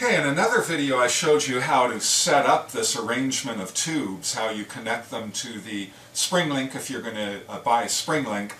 Okay, in another video I showed you how to set up this arrangement of tubes, how you connect them to the spring link if you're going to buy a spring link,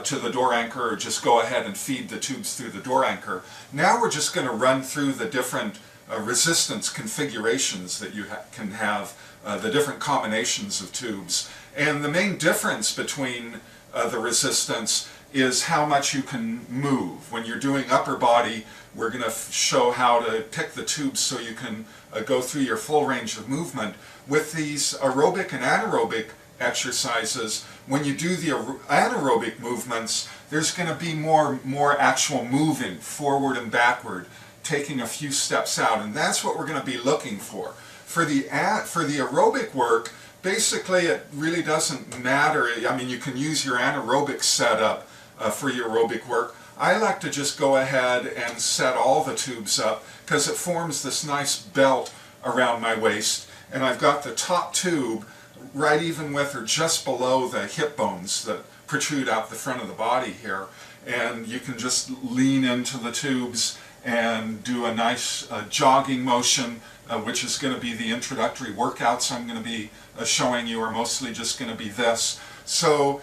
to the door anchor, or just go ahead and feed the tubes through the door anchor. Now we're just going to run through the different resistance configurations that you can have, the different combinations of tubes. And the main difference between the resistance is how much you can move. When you're doing upper body, we're going to show how to pick the tubes so you can go through your full range of movement. With these aerobic and anaerobic exercises, when you do the anaerobic movements, there's going to be more actual moving forward and backward, taking a few steps out, and that's what we're going to be looking for. For the aerobic work, basically it really doesn't matter. I mean, you can use your anaerobic setup for your aerobic work. I like to just go ahead and set all the tubes up because it forms this nice belt around my waist, and I've got the top tube right even with or just below the hip bones that protrude out the front of the body here, and you can just lean into the tubes and do a nice jogging motion, which is going to be the introductory workouts I'm going to be showing you are mostly just going to be this. So,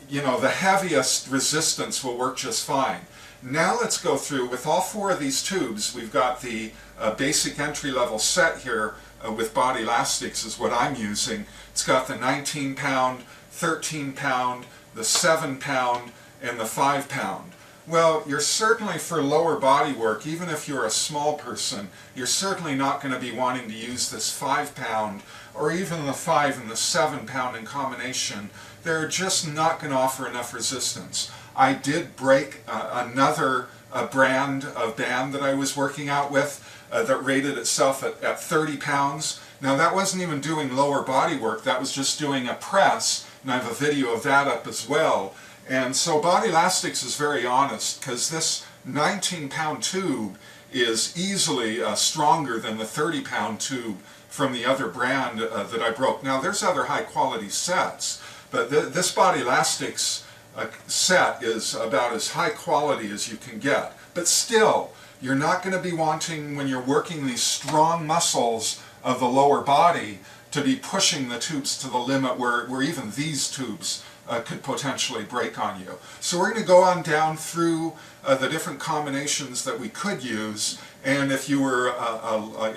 you know, the heaviest resistance will work just fine. Now let's go through with all four of these tubes. We've got the basic entry-level set here with Bodylastics is what I'm using. It's got the 19-pound, 13-pound, the 7-pound, and the 5-pound. Well, you're certainly, for lower body work, even if you're a small person, you're certainly not going to be wanting to use this 5-pound or even the 5 and the 7-pound in combination. They're just not going to offer enough resistance. I did break another brand of band that I was working out with that rated itself at 30 pounds. Now that wasn't even doing lower body work, that was just doing a press, and I have a video of that up as well. And so Bodylastics is very honest, because this 19-pound tube is easily stronger than the 30-pound tube from the other brand that I broke. Now there's other high-quality sets, but this Bodylastics set is about as high quality as you can get. But still, you're not going to be wanting, when you're working these strong muscles of the lower body, to be pushing the tubes to the limit where even these tubes could potentially break on you. So we're going to go on down through the different combinations that we could use, and if you were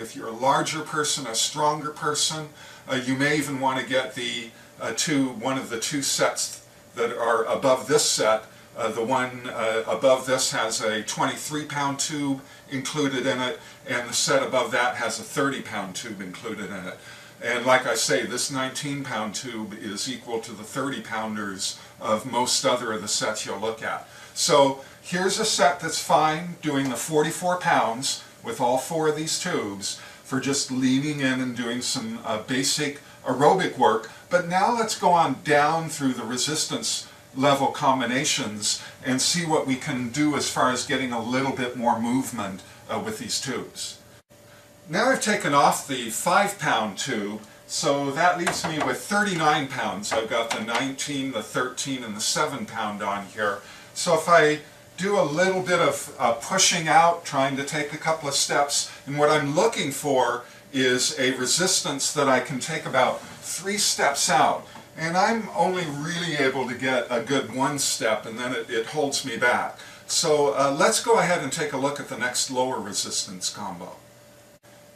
if you're a larger person, a stronger person, you may even want to get the one of the two sets that are above this set. The one above this has a 23-pound tube included in it, and the set above that has a 30-pound tube included in it. And like I say, this 19-pound tube is equal to the 30-pounders of most other of the sets you'll look at. So here's a set that's fine, doing the 44 pounds with all four of these tubes for just leaning in and doing some basic aerobic work. But now let's go on down through the resistance level combinations and see what we can do as far as getting a little bit more movement with these tubes. Now I've taken off the 5-pound tube, so that leaves me with 39 pounds. I've got the 19, the 13, and the 7-pound on here. So if I do a little bit of pushing out, trying to take a couple of steps, and what I'm looking for is a resistance that I can take about 3 steps out. And I'm only really able to get a good 1 step, and then it holds me back. So let's go ahead and take a look at the next lower resistance combo.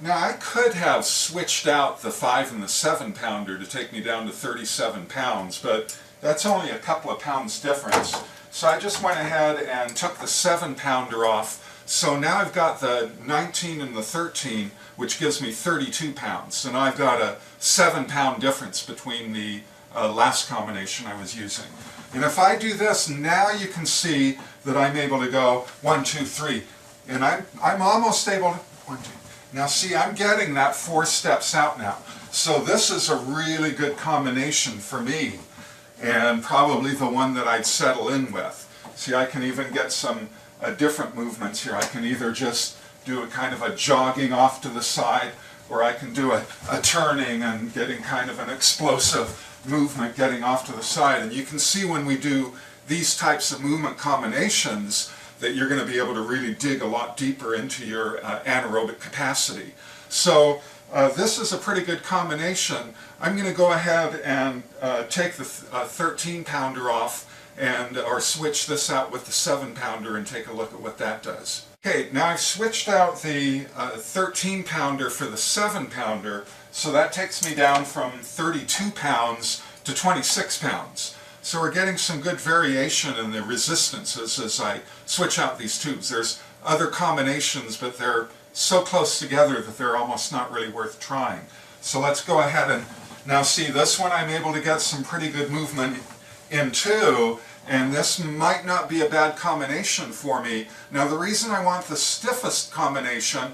Now I could have switched out the 5 and the 7-pounder to take me down to 37 pounds, but that's only a couple of pounds difference. So I just went ahead and took the 7-pounder off. So now I've got the 19 and the 13, which gives me 32 pounds. And I've got a 7-pound difference between the last combination I was using. And if I do this, now you can see that I'm able to go 1, 2, 3. And I'm almost able to, 1, 2. Now see, I'm getting that 4 steps out now. So this is a really good combination for me, and probably the one that I'd settle in with. See, I can even get some different movements here. I can either just do a kind of a jogging off to the side, or I can do a turning and getting kind of an explosive movement getting off to the side. And you can see when we do these types of movement combinations that you're going to be able to really dig a lot deeper into your anaerobic capacity. So this is a pretty good combination. I'm going to go ahead and take the 13-pounder off or switch this out with the 7-pounder and take a look at what that does. Okay, now I've switched out the 13-pounder for the 7-pounder, so that takes me down from 32 pounds to 26 pounds. So we're getting some good variation in the resistances as I switch out these tubes. There's other combinations, but they're so close together that they're almost not really worth trying. So let's go ahead and now see this one I'm able to get some pretty good movement into, and this might not be a bad combination for me. Now the reason I want the stiffest combination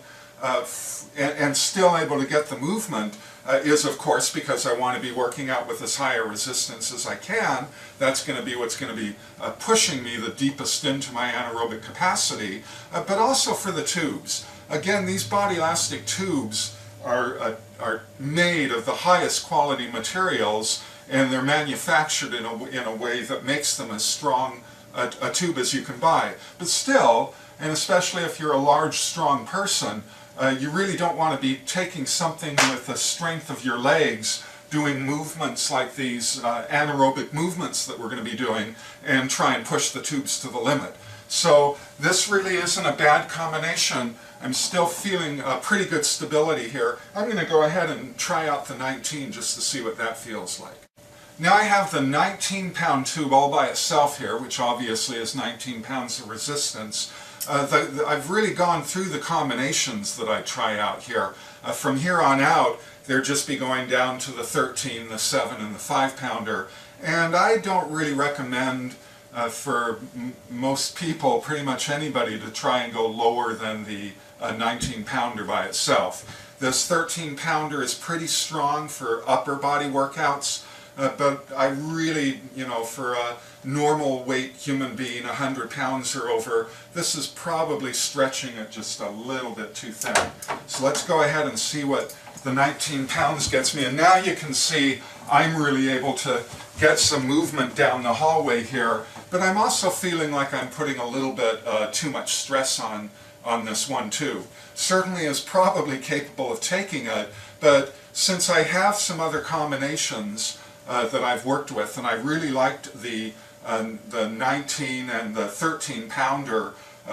and still able to get the movement is of course because I want to be working out with as high a resistance as I can. That's going to be what's going to be pushing me the deepest into my anaerobic capacity, but also for the tubes. Again, these Bodylastic tubes are made of the highest quality materials, and they're manufactured in a way that makes them as strong a tube as you can buy. But still, and especially if you're a large, strong person, you really don't want to be taking something with the strength of your legs, doing movements like these anaerobic movements that we're going to be doing, and try and push the tubes to the limit. So this really isn't a bad combination. I'm still feeling pretty good stability here. I'm going to go ahead and try out the 19 just to see what that feels like. Now I have the 19-pound tube all by itself here, which obviously is 19 pounds of resistance. I've really gone through the combinations that I try out here. From here on out, they'll just be going down to the 13, the 7, and the 5-pounder. And I don't really recommend for most people, pretty much anybody, to try and go lower than the 19-pounder by itself. This 13-pounder is pretty strong for upper body workouts. But I really, for a normal weight human being, 100 pounds or over, this is probably stretching it just a little bit too thin. So let's go ahead and see what the 19 pounds gets me. And now you can see I'm really able to get some movement down the hallway here, but I'm also feeling like I'm putting a little bit too much stress on this one too. Certainly is probably capable of taking it, but since I have some other combinations that I've worked with, and I really liked the 19 and the 13-pounder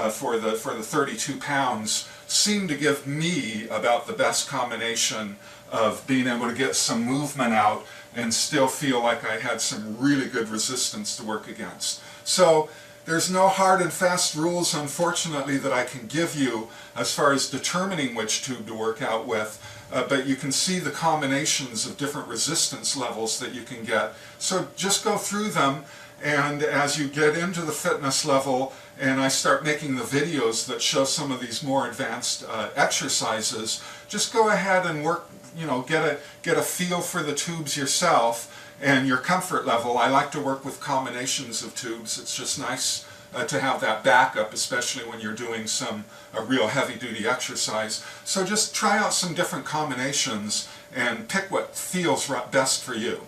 for the 32 pounds, seemed to give me about the best combination of being able to get some movement out and still feel like I had some really good resistance to work against. So there's no hard and fast rules, unfortunately, that I can give you as far as determining which tube to work out with. But you can see the combinations of different resistance levels that you can get. So just go through them, and as you get into the fitness level and I start making the videos that show some of these more advanced exercises, just go ahead and work, get a feel for the tubes yourself and your comfort level. I like to work with combinations of tubes. It's just nice to have that backup, especially when you're doing some real heavy-duty exercise. So just try out some different combinations and pick what feels best for you.